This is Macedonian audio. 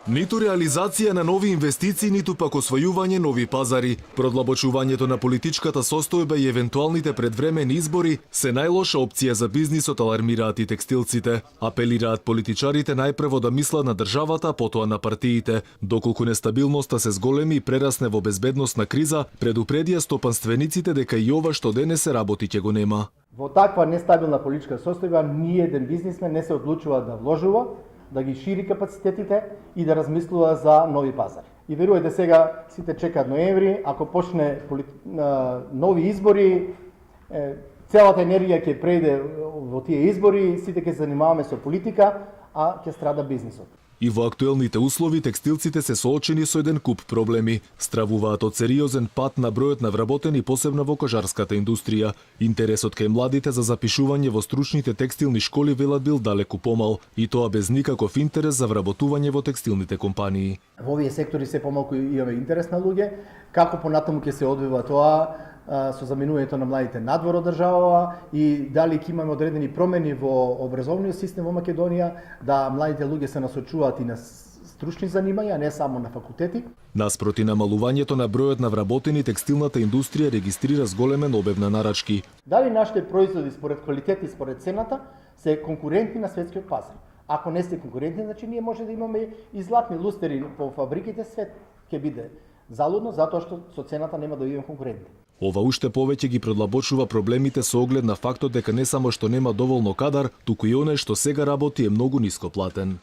Ниту реализација на нови инвестиции, ниту пак освојување нови пазари. Продлабочувањето на политичката состојба и евентуалните предвремени избори се најлоша опција за бизнисот, алармираат и текстилците. Апелираат политичарите најпрво да мислат на државата, потоа на партиите. Доколку нестабилноста се зголеми и прерасне во безбедносна криза, предупредија стопанствениците дека и ова што денес се работи ќе го нема. Во таква нестабилна политичка состојба, ниеден бизнисмен не се одлучува да вложува, да ги шири капацитетите и да размислува за нови пазари. И верувајте, сега сите чекаат ноември, ако почне нови избори, целата енергија ќе прејде во тие избори, сите ќе се занимаваме со политика, а ќе страда бизнисот. И во актуелните услови текстилците се соочени со еден куп проблеми. Стравуваат од сериозен пат на бројот на вработени, посебно во кожарската индустрија. Интересот кај младите за запишување во стручните текстилни школи велат бил далеку помал, и тоа без никаков интерес за вработување во текстилните компании. Во овие сектори се помалку имаме интерес на луѓе, како понатаму ќе се одвива тоа со заменувањето на младите надвор од државава и дали ќе имаме одредени промени во образовниот систем во Македонија, да младите луѓе се насочуваат и на стручни занимања, не само на факултети. Наспроти намалувањето на бројот на вработени, текстилната индустрија регистрира зголемен обем на нарачки. Дали нашите производи според квалитет и според цената се конкурентни на светскиот пазар? Ако не сте конкурентни, значи ние може да имаме и златни лустери по фабриките, свет ќе биде залудно затоа што со цената нема да бидеме конкурентни. Ова уште повеќе ги продлабочува проблемите со оглед на фактот дека не само што нема доволно кадар, туку и оној што сега работи е многу ниско платен.